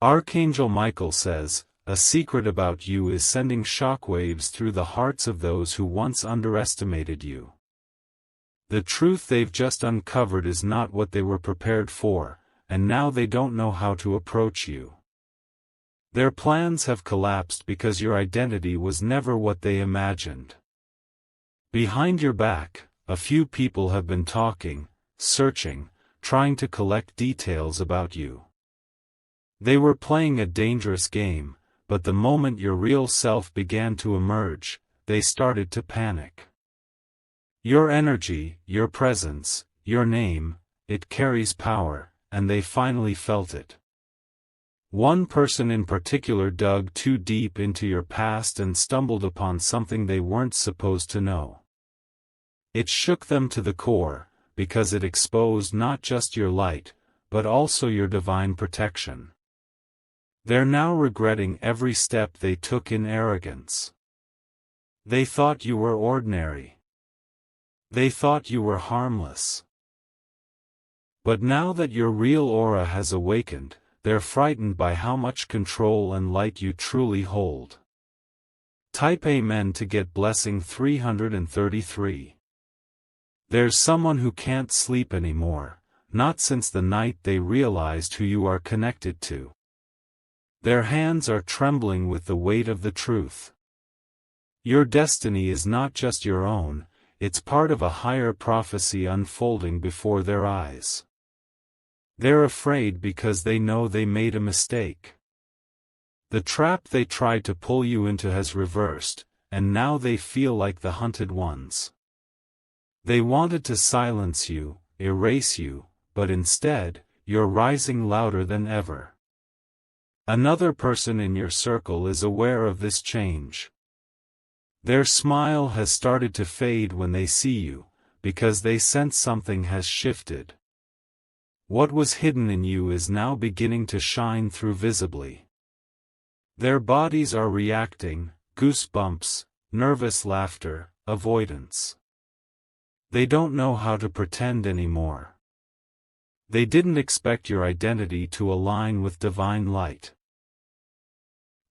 Archangel Michael says, a secret about you is sending shockwaves through the hearts of those who once underestimated you. The truth they've just uncovered is not what they were prepared for, and now they don't know how to approach you. Their plans have collapsed because your identity was never what they imagined. Behind your back, a few people have been talking, searching, trying to collect details about you. They were playing a dangerous game, but the moment your real self began to emerge, they started to panic. Your energy, your presence, your name, it carries power, and they finally felt it. One person in particular dug too deep into your past and stumbled upon something they weren't supposed to know. It shook them to the core, because it exposed not just your light, but also your divine protection. They're now regretting every step they took in arrogance. They thought you were ordinary. They thought you were harmless. But now that your real aura has awakened, they're frightened by how much control and light you truly hold. Type Amen to get blessing 333. There's someone who can't sleep anymore, not since the night they realized who you are connected to. Their hands are trembling with the weight of the truth. Your destiny is not just your own, it's part of a higher prophecy unfolding before their eyes. They're afraid because they know they made a mistake. The trap they tried to pull you into has reversed, and now they feel like the hunted ones. They wanted to silence you, erase you, but instead, you're rising louder than ever. Another person in your circle is aware of this change. Their smile has started to fade when they see you, because they sense something has shifted. What was hidden in you is now beginning to shine through visibly. Their bodies are reacting, goosebumps, nervous laughter, avoidance. They don't know how to pretend anymore. They didn't expect your identity to align with divine light.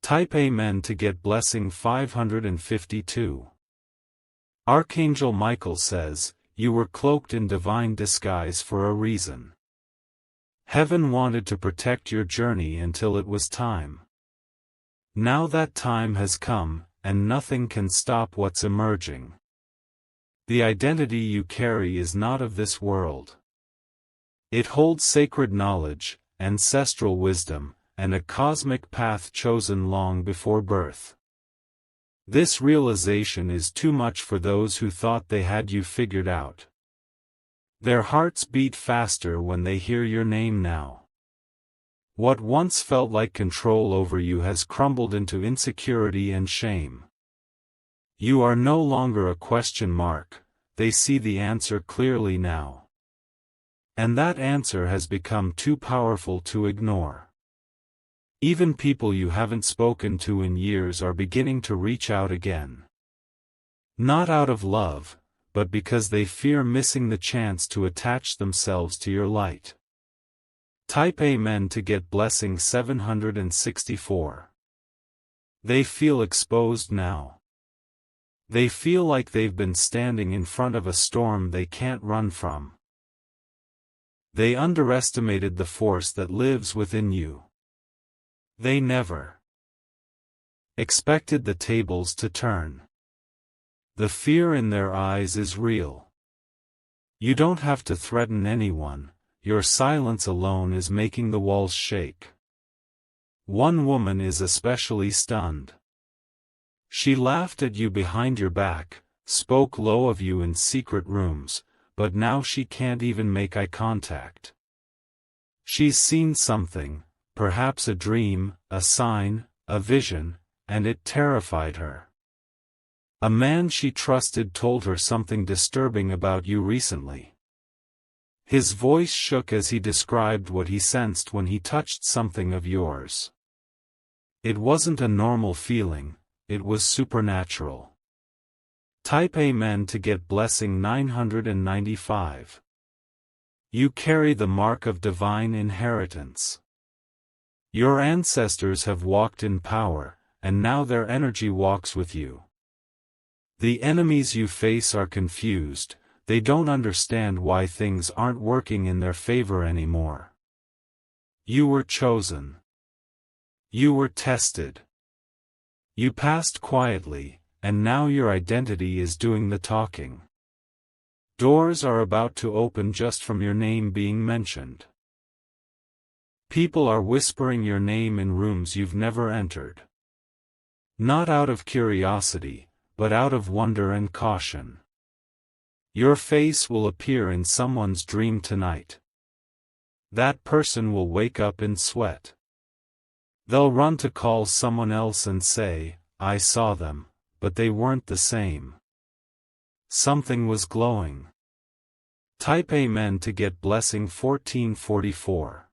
Type Amen to get blessing 552. Archangel Michael says, you were cloaked in divine disguise for a reason. Heaven wanted to protect your journey until it was time. Now that time has come, and nothing can stop what's emerging. The identity you carry is not of this world. It holds sacred knowledge, ancestral wisdom, and a cosmic path chosen long before birth. This realization is too much for those who thought they had you figured out. Their hearts beat faster when they hear your name now. What once felt like control over you has crumbled into insecurity and shame. You are no longer a question mark, they see the answer clearly now. And that answer has become too powerful to ignore. Even people you haven't spoken to in years are beginning to reach out again. Not out of love, but because they fear missing the chance to attach themselves to your light. Type Amen to get blessing 764. They feel exposed now. They feel like they've been standing in front of a storm they can't run from. They underestimated the force that lives within you. They never expected the tables to turn. The fear in their eyes is real. You don't have to threaten anyone, your silence alone is making the walls shake. One woman is especially stunned. She laughed at you behind your back, spoke low of you in secret rooms, but now she can't even make eye contact. She's seen something, perhaps a dream, a sign, a vision, and it terrified her. A man she trusted told her something disturbing about you recently. His voice shook as he described what he sensed when he touched something of yours. It wasn't a normal feeling, it was supernatural. Type Amen to get blessing 995. You carry the mark of divine inheritance. Your ancestors have walked in power, and now their energy walks with you. The enemies you face are confused, they don't understand why things aren't working in their favor anymore. You were chosen. You were tested. You passed quietly, and now your identity is doing the talking. Doors are about to open just from your name being mentioned. People are whispering your name in rooms you've never entered. Not out of curiosity, but out of wonder and caution. Your face will appear in someone's dream tonight. That person will wake up in sweat. They'll run to call someone else and say, "I saw them, but they weren't the same. Something was glowing." Type Amen to get blessing 1444.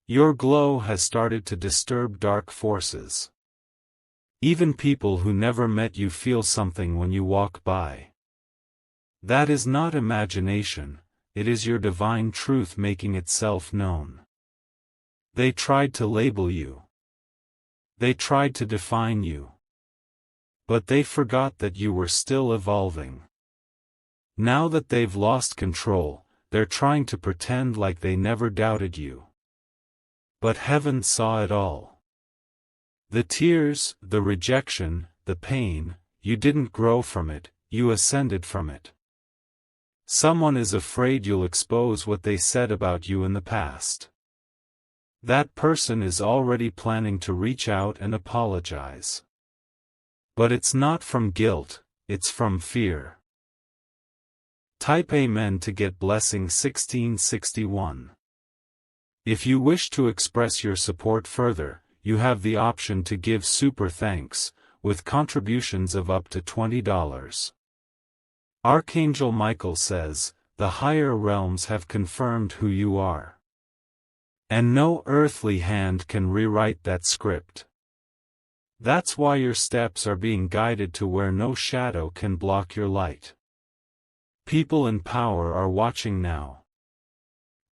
Your glow has started to disturb dark forces. Even people who never met you feel something when you walk by. That is not imagination, it is your divine truth making itself known. They tried to label you. They tried to define you. But they forgot that you were still evolving. Now that they've lost control, they're trying to pretend like they never doubted you. But heaven saw it all. The tears, the rejection, the pain, you didn't grow from it, you ascended from it. Someone is afraid you'll expose what they said about you in the past. That person is already planning to reach out and apologize. But it's not from guilt, it's from fear. Type Amen to get blessing 1661. If you wish to express your support further, you have the option to give super thanks, with contributions of up to $20. Archangel Michael says, "The higher realms have confirmed who you are. And no earthly hand can rewrite that script. That's why your steps are being guided to where no shadow can block your light." People in power are watching now.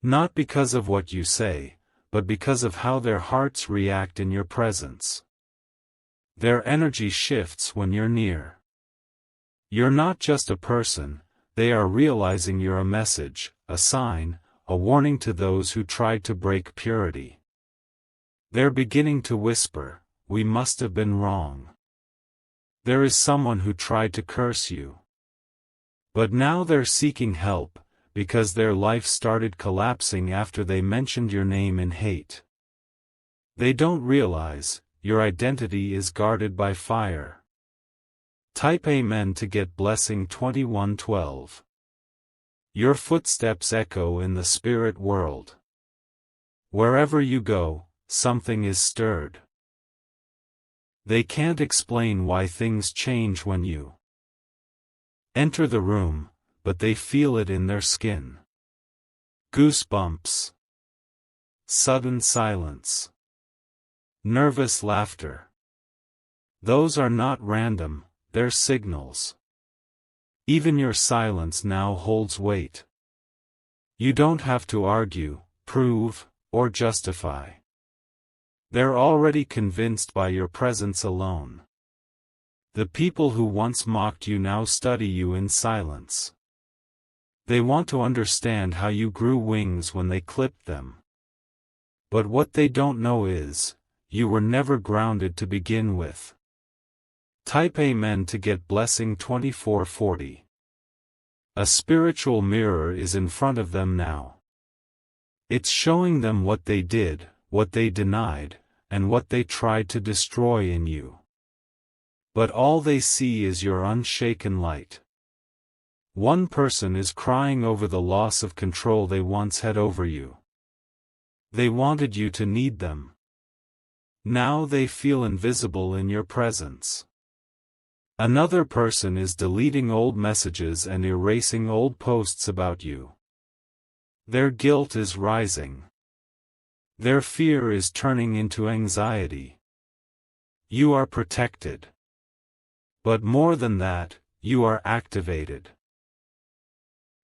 Not because of what you say, but because of how their hearts react in your presence. Their energy shifts when you're near. You're not just a person, they are realizing you're a message, a sign, a warning to those who tried to break purity. They're beginning to whisper, "We must have been wrong. There is someone who tried to curse you." But now they're seeking help, because their life started collapsing after they mentioned your name in hate. They don't realize, your identity is guarded by fire. Type Amen to get blessing 2112. Your footsteps echo in the spirit world. Wherever you go, something is stirred. They can't explain why things change when you enter the room, but they feel it in their skin. Goosebumps. Sudden silence. Nervous laughter. Those are not random, they're signals. Even your silence now holds weight. You don't have to argue, prove, or justify. They're already convinced by your presence alone. The people who once mocked you now study you in silence. They want to understand how you grew wings when they clipped them. But what they don't know is, you were never grounded to begin with. Type Amen to get blessing 2440. A spiritual mirror is in front of them now. It's showing them what they did, what they denied, and what they tried to destroy in you. But all they see is your unshaken light. One person is crying over the loss of control they once had over you. They wanted you to need them. Now they feel invisible in your presence. Another person is deleting old messages and erasing old posts about you. Their guilt is rising. Their fear is turning into anxiety. You are protected. But more than that, you are activated.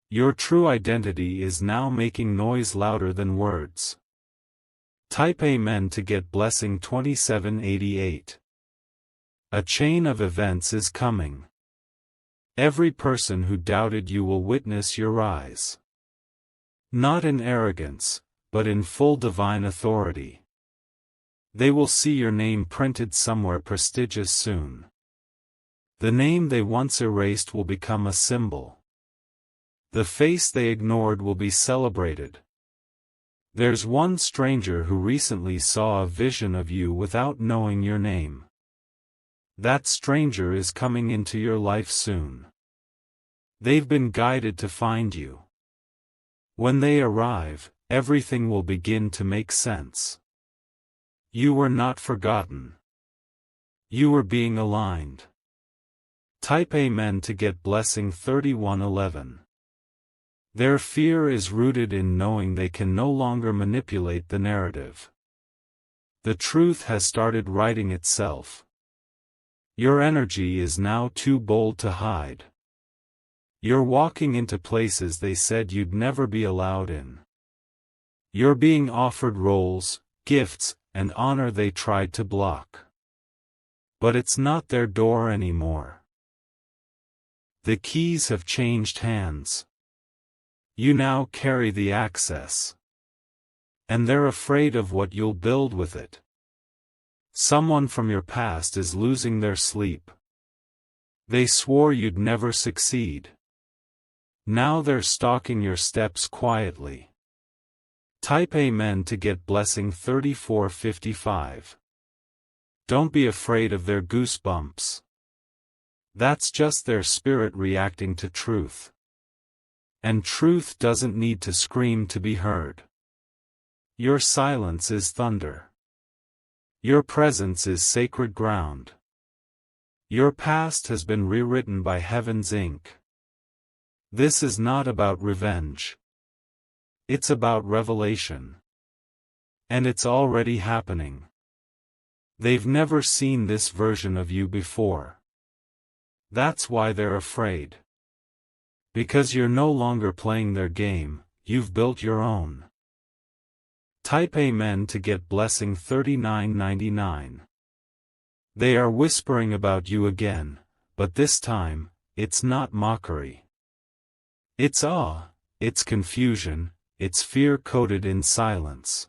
Your true identity is now making noise louder than words. Type Amen to get blessing 2788. A chain of events is coming. Every person who doubted you will witness your rise. Not in arrogance, but in full divine authority. They will see your name printed somewhere prestigious soon. The name they once erased will become a symbol. The face they ignored will be celebrated. There's one stranger who recently saw a vision of you without knowing your name. That stranger is coming into your life soon. They've been guided to find you. When they arrive, everything will begin to make sense. You were not forgotten. You were being aligned. Type Amen to get blessing 3111. Their fear is rooted in knowing they can no longer manipulate the narrative. The truth has started writing itself. Your energy is now too bold to hide. You're walking into places they said you'd never be allowed in. You're being offered roles, gifts, and honor they tried to block. But it's not their door anymore. The keys have changed hands. You now carry the access. And they're afraid of what you'll build with it. Someone from your past is losing their sleep. They swore you'd never succeed. Now they're stalking your steps quietly. Type Amen to get blessing 3455. Don't be afraid of their goosebumps. That's just their spirit reacting to truth. And truth doesn't need to scream to be heard. Your silence is thunder. Your presence is sacred ground. Your past has been rewritten by heaven's ink. This is not about revenge. It's about revelation. And it's already happening. They've never seen this version of you before. That's why they're afraid. Because you're no longer playing their game, you've built your own. Type Amen to get blessing 3999. They are whispering about you again, but this time, it's not mockery. It's awe, it's confusion, it's fear coated in silence.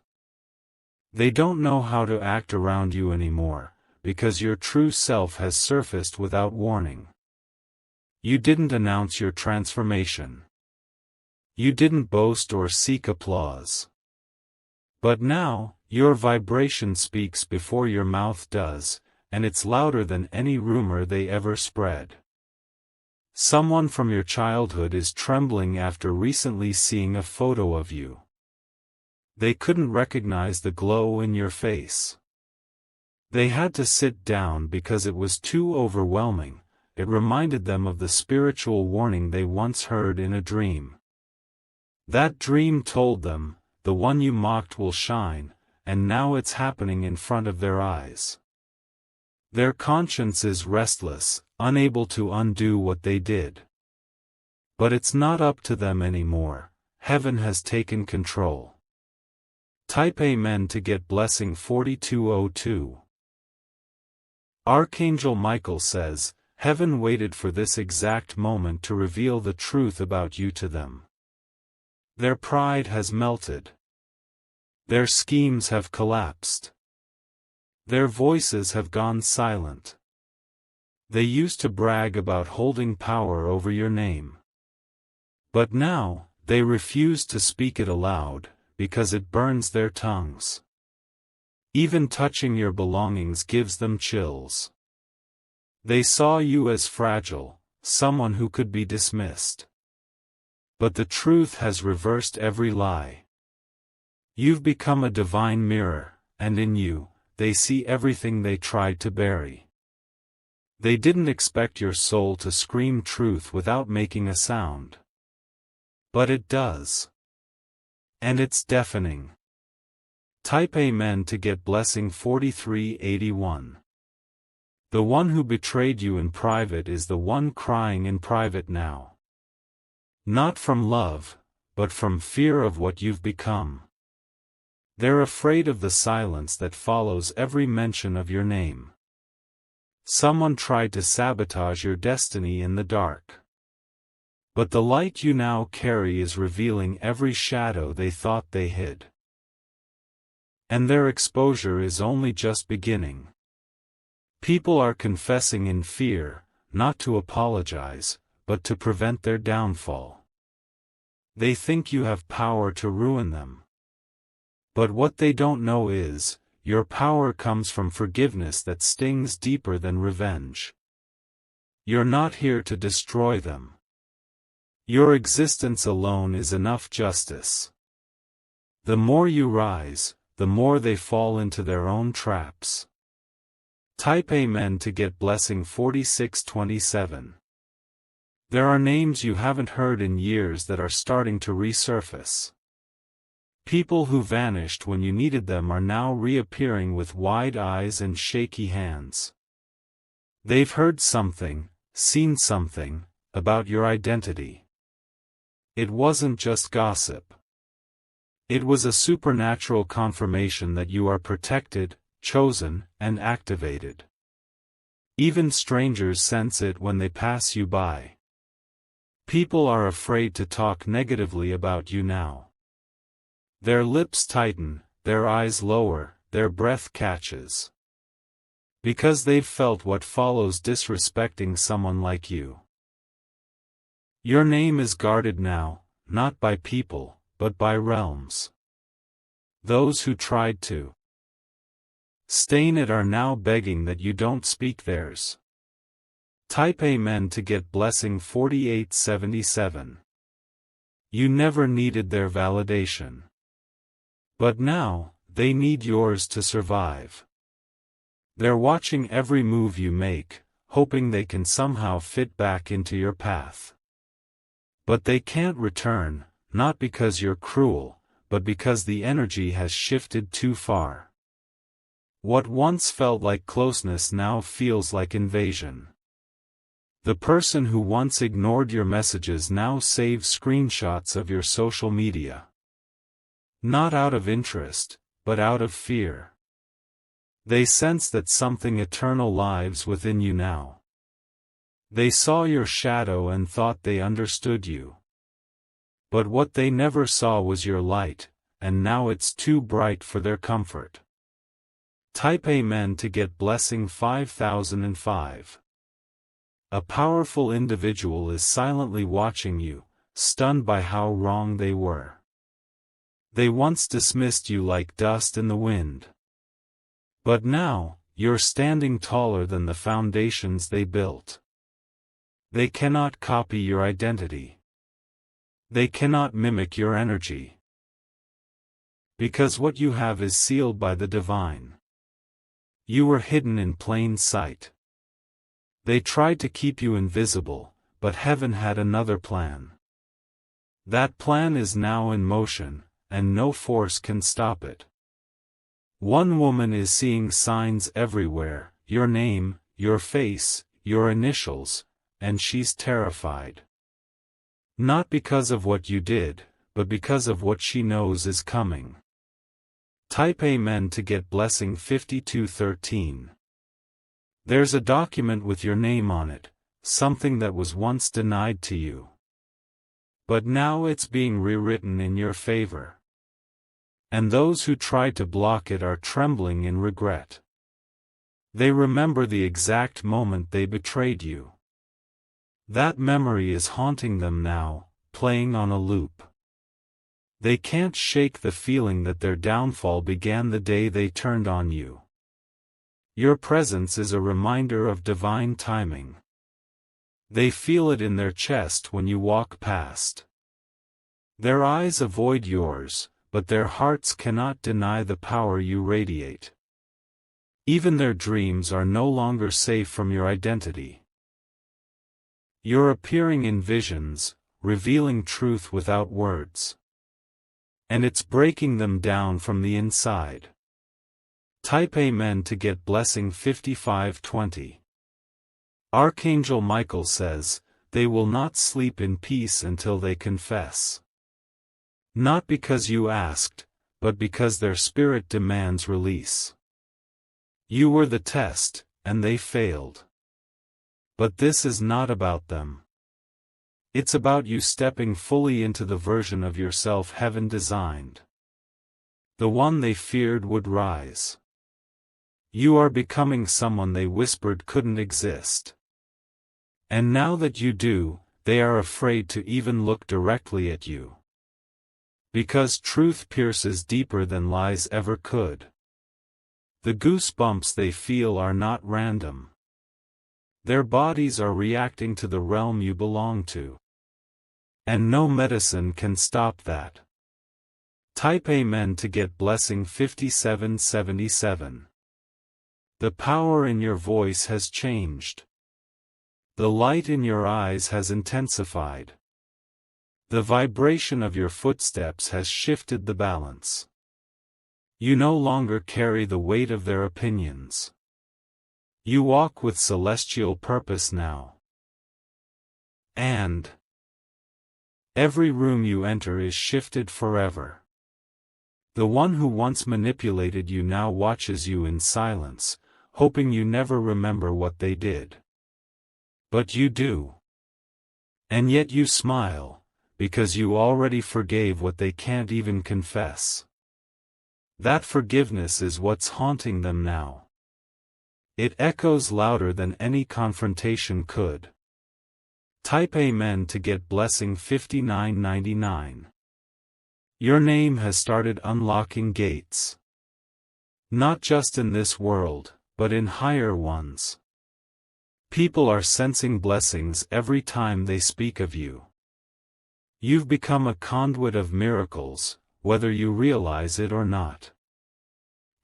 They don't know how to act around you anymore, because your true self has surfaced without warning. You didn't announce your transformation. You didn't boast or seek applause. But now, your vibration speaks before your mouth does, and it's louder than any rumor they ever spread. Someone from your childhood is trembling after recently seeing a photo of you. They couldn't recognize the glow in your face. They had to sit down because it was too overwhelming. It reminded them of the spiritual warning they once heard in a dream. That dream told them, the one you mocked will shine, and now it's happening in front of their eyes. Their conscience is restless, unable to undo what they did. But it's not up to them anymore. Heaven has taken control. Type Amen to get blessing 4202. Archangel Michael says, Heaven waited for this exact moment to reveal the truth about you to them. Their pride has melted. Their schemes have collapsed. Their voices have gone silent. They used to brag about holding power over your name. But now, they refuse to speak it aloud, because it burns their tongues. Even touching your belongings gives them chills. They saw you as fragile, someone who could be dismissed. But the truth has reversed every lie. You've become a divine mirror, and in you, they see everything they tried to bury. They didn't expect your soul to scream truth without making a sound. But it does. And it's deafening. Type Amen to get blessing 4381. The one who betrayed you in private is the one crying in private now. Not from love, but from fear of what you've become. They're afraid of the silence that follows every mention of your name. Someone tried to sabotage your destiny in the dark. But the light you now carry is revealing every shadow they thought they hid. And their exposure is only just beginning. People are confessing in fear, not to apologize, but to prevent their downfall. They think you have power to ruin them. But what they don't know is, your power comes from forgiveness that stings deeper than revenge. You're not here to destroy them. Your existence alone is enough justice. The more you rise, the more they fall into their own traps. Type Amen to get blessing 4627. There are names you haven't heard in years that are starting to resurface. People who vanished when you needed them are now reappearing with wide eyes and shaky hands. They've heard something, seen something, about your identity. It wasn't just gossip. It was a supernatural confirmation that you are protected, chosen, and activated. Even strangers sense it when they pass you by. People are afraid to talk negatively about you now. Their lips tighten, their eyes lower, their breath catches. Because they've felt what follows disrespecting someone like you. Your name is guarded now, not by people, but by realms. Those who tried to stain it are now begging that you don't speak theirs. Type Amen to get blessing 4877. You never needed their validation. But now, they need yours to survive. They're watching every move you make, hoping they can somehow fit back into your path. But they can't return, not because you're cruel, but because the energy has shifted too far. What once felt like closeness now feels like invasion. The person who once ignored your messages now saves screenshots of your social media. Not out of interest, but out of fear. They sense that something eternal lives within you now. They saw your shadow and thought they understood you. But what they never saw was your light, and now it's too bright for their comfort. Type Amen to get blessing 5005. A powerful individual is silently watching you, stunned by how wrong they were. They once dismissed you like dust in the wind. But now, you're standing taller than the foundations they built. They cannot copy your identity. They cannot mimic your energy. Because what you have is sealed by the divine. You were hidden in plain sight. They tried to keep you invisible, but heaven had another plan. That plan is now in motion, and no force can stop it. One woman is seeing signs everywhere, your name, your face, your initials, and she's terrified. Not because of what you did, but because of what she knows is coming. Type Amen to get blessing 5213. There's a document with your name on it, something that was once denied to you. But now it's being rewritten in your favor. And those who tried to block it are trembling in regret. They remember the exact moment they betrayed you. That memory is haunting them now, playing on a loop. They can't shake the feeling that their downfall began the day they turned on you. Your presence is a reminder of divine timing. They feel it in their chest when you walk past. Their eyes avoid yours, but their hearts cannot deny the power you radiate. Even their dreams are no longer safe from your identity. You're appearing in visions, revealing truth without words. And it's breaking them down from the inside. Type Amen to get blessing 5520. Archangel Michael says, they will not sleep in peace until they confess. Not because you asked, but because their spirit demands release. You were the test, and they failed. But this is not about them. It's about you stepping fully into the version of yourself heaven designed. The one they feared would rise. You are becoming someone they whispered couldn't exist. And now that you do, they are afraid to even look directly at you. Because truth pierces deeper than lies ever could. The goosebumps they feel are not random. Their bodies are reacting to the realm you belong to. And no medicine can stop that. Type Amen to get blessing 5777. The power in your voice has changed. The light in your eyes has intensified. The vibration of your footsteps has shifted the balance. You no longer carry the weight of their opinions. You walk with celestial purpose now. And every room you enter is shifted forever. The one who once manipulated you now watches you in silence, hoping you never remember what they did. But you do. And yet you smile, because you already forgave what they can't even confess. That forgiveness is what's haunting them now. It echoes louder than any confrontation could. Type Amen to get blessing 5999. Your name has started unlocking gates. Not just in this world, but in higher ones. People are sensing blessings every time they speak of you. You've become a conduit of miracles, whether you realize it or not.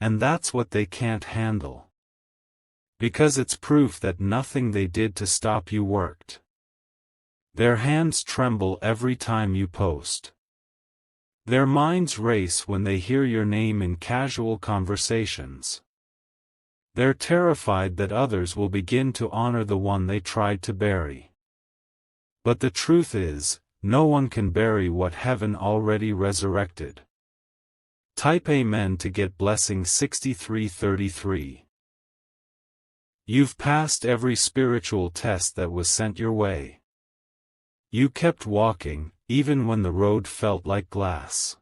And that's what they can't handle. Because it's proof that nothing they did to stop you worked. Their hands tremble every time you post. Their minds race when they hear your name in casual conversations. They're terrified that others will begin to honor the one they tried to bury. But the truth is, no one can bury what heaven already resurrected. Type Amen to get blessing 6333. You've passed every spiritual test that was sent your way. You kept walking, even when the road felt like glass.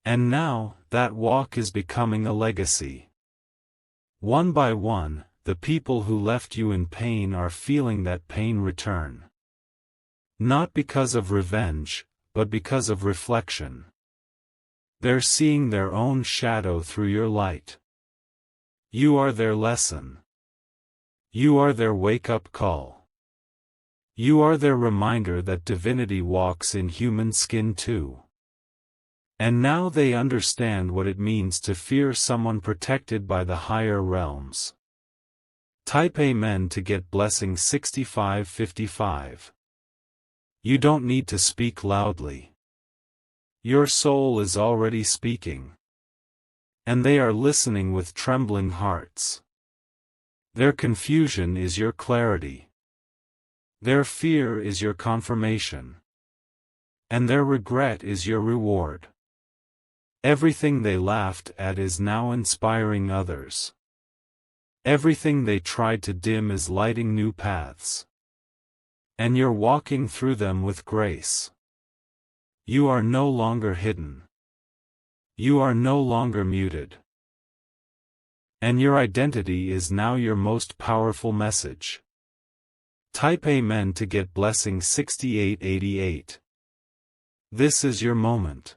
And now, that walk is becoming a legacy. One by one, the people who left you in pain are feeling that pain return. Not because of revenge, but because of reflection. They're seeing their own shadow through your light. You are their lesson. You are their wake-up call. You are their reminder that divinity walks in human skin too. And now they understand what it means to fear someone protected by the higher realms. Type Amen to get blessing 6555. You don't need to speak loudly. Your soul is already speaking. And they are listening with trembling hearts. Their confusion is your clarity. Their fear is your confirmation. And their regret is your reward. Everything they laughed at is now inspiring others. Everything they tried to dim is lighting new paths. And you're walking through them with grace. You are no longer hidden. You are no longer muted. And your identity is now your most powerful message. Type Amen to get blessing 6888. This is your moment.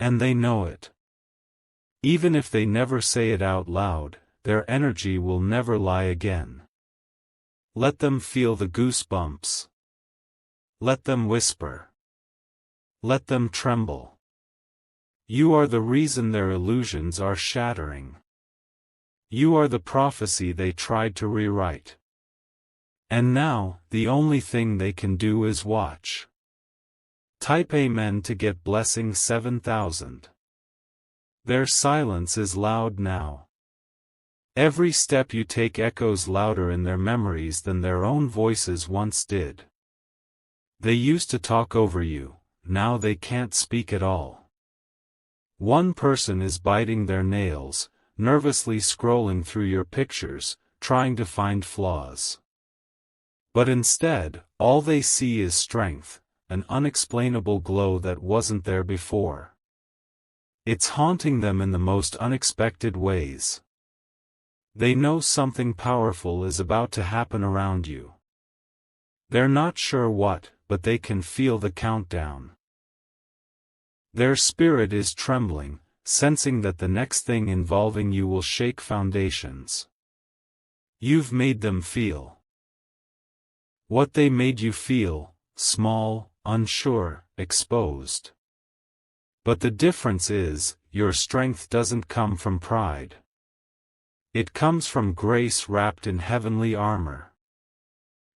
And they know it. Even if they never say it out loud, their energy will never lie again. Let them feel the goosebumps. Let them whisper. Let them tremble. You are the reason their illusions are shattering. You are the prophecy they tried to rewrite. And now, the only thing they can do is watch. Type Amen to get blessing 7000. Their silence is loud now. Every step you take echoes louder in their memories than their own voices once did. They used to talk over you, now they can't speak at all. One person is biting their nails, nervously scrolling through your pictures, trying to find flaws. But instead, all they see is strength, an unexplainable glow that wasn't there before. It's haunting them in the most unexpected ways. They know something powerful is about to happen around you. They're not sure what, but they can feel the countdown. Their spirit is trembling, sensing that the next thing involving you will shake foundations. You've made them feel what they made you feel: small, unsure, exposed. But the difference is, your strength doesn't come from pride. It comes from grace wrapped in heavenly armor.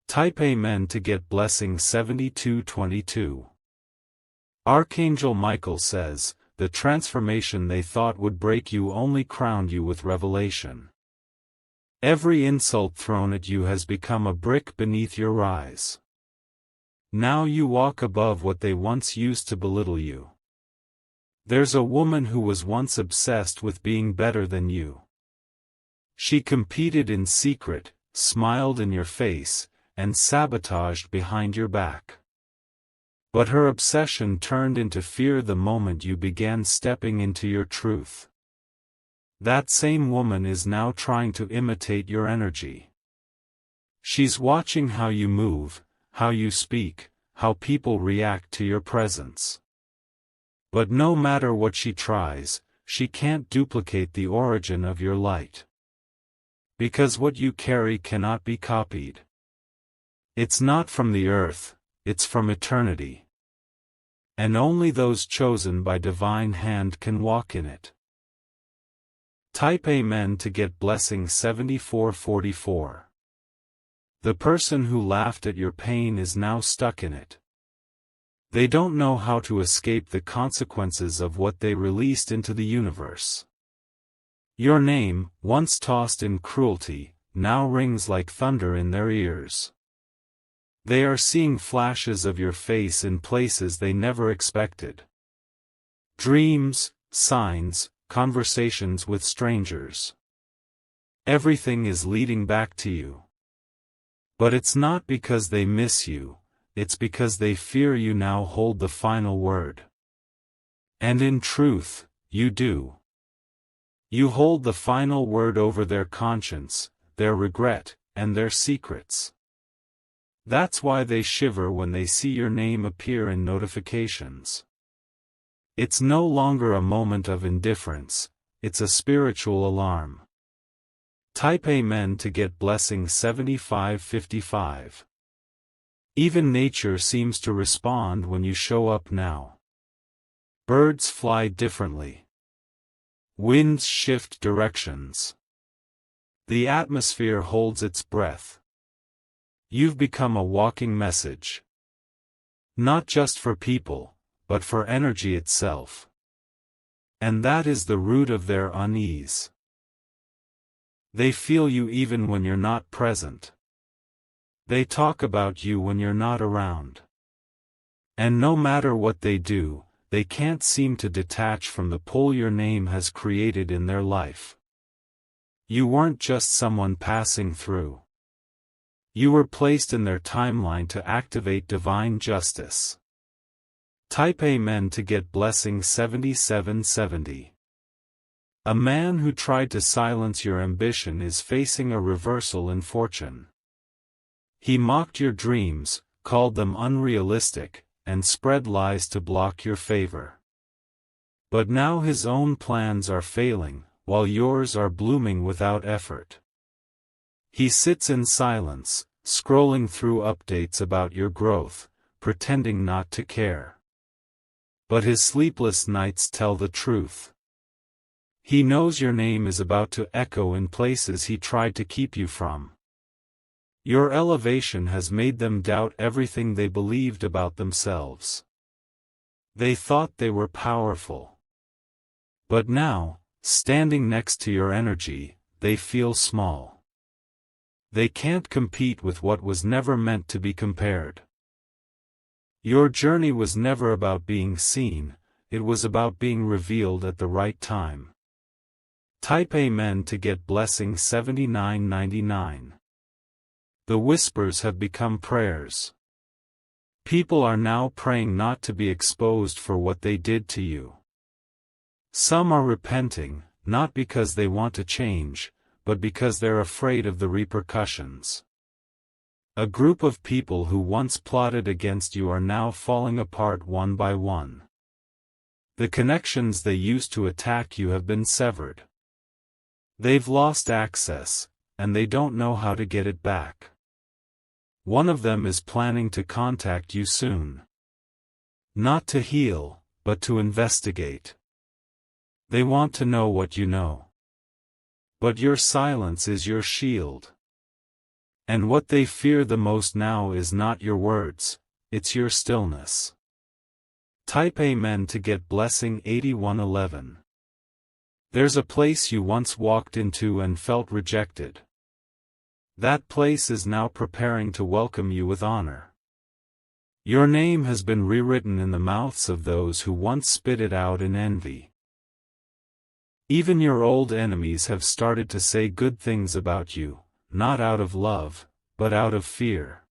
Type Amen to get blessing 7222. Archangel Michael says, the transformation they thought would break you only crowned you with revelation. Every insult thrown at you has become a brick beneath your rise. Now you walk above what they once used to belittle you. There's a woman who was once obsessed with being better than you. She competed in secret, smiled in your face, and sabotaged behind your back. But her obsession turned into fear the moment you began stepping into your truth. That same woman is now trying to imitate your energy. She's watching how you move, how you speak, how people react to your presence. But no matter what she tries, she can't duplicate the origin of your light. Because what you carry cannot be copied. It's not from the earth, it's from eternity. And only those chosen by divine hand can walk in it. Type Amen to get blessing 7444. The person who laughed at your pain is now stuck in it. They don't know how to escape the consequences of what they released into the universe. Your name, once tossed in cruelty, now rings like thunder in their ears. They are seeing flashes of your face in places they never expected. Dreams, signs, conversations with strangers. Everything is leading back to you. But it's not because they miss you, it's because they fear you now hold the final word. And in truth, you do. You hold the final word over their conscience, their regret, and their secrets. That's why they shiver when they see your name appear in notifications. It's no longer a moment of indifference, it's a spiritual alarm. Type Amen to get blessing 7555. Even nature seems to respond when you show up now. Birds fly differently. Winds shift directions. The atmosphere holds its breath. You've become a walking message. Not just for people, but for energy itself. And that is the root of their unease. They feel you even when you're not present. They talk about you when you're not around. And no matter what they do, they can't seem to detach from the pull your name has created in their life. You weren't just someone passing through. You were placed in their timeline to activate divine justice. Type Amen to get blessing 7770. A man who tried to silence your ambition is facing a reversal in fortune. He mocked your dreams, called them unrealistic, and spread lies to block your favor. But now his own plans are failing, while yours are blooming without effort. He sits in silence, scrolling through updates about your growth, pretending not to care. But his sleepless nights tell the truth. He knows your name is about to echo in places he tried to keep you from. Your elevation has made them doubt everything they believed about themselves. They thought they were powerful. But now, standing next to your energy, they feel small. They can't compete with what was never meant to be compared. Your journey was never about being seen, it was about being revealed at the right time. Type Amen to get blessing 7999. The whispers have become prayers. People are now praying not to be exposed for what they did to you. Some are repenting, not because they want to change, but because they're afraid of the repercussions. A group of people who once plotted against you are now falling apart one by one. The connections they used to attack you have been severed. They've lost access, and they don't know how to get it back. One of them is planning to contact you soon. Not to heal, but to investigate. They want to know what you know. But your silence is your shield. And what they fear the most now is not your words, it's your stillness. Type Amen to get blessing 8111. There's a place you once walked into and felt rejected. That place is now preparing to welcome you with honor. Your name has been rewritten in the mouths of those who once spit it out in envy. Even your old enemies have started to say good things about you, not out of love, but out of fear.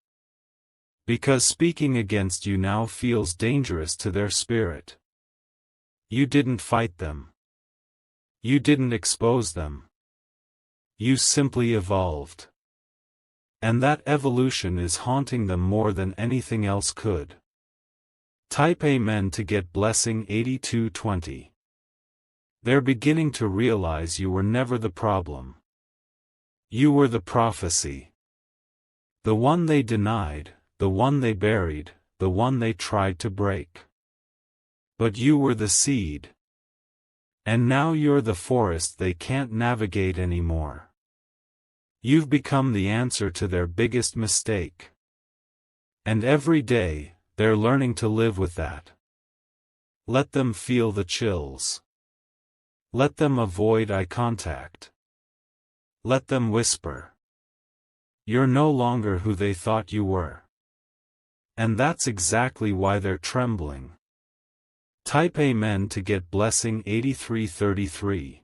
Because speaking against you now feels dangerous to their spirit. You didn't fight them. You didn't expose them. You simply evolved. And that evolution is haunting them more than anything else could. Type Amen to get blessing 8220. They're beginning to realize you were never the problem. You were the prophecy. The one they denied, the one they buried, the one they tried to break. But you were the seed. And now you're the forest they can't navigate anymore. You've become the answer to their biggest mistake. And every day, they're learning to live with that. Let them feel the chills. Let them avoid eye contact. Let them whisper. You're no longer who they thought you were. And that's exactly why they're trembling. Type Amen to get blessing 8333.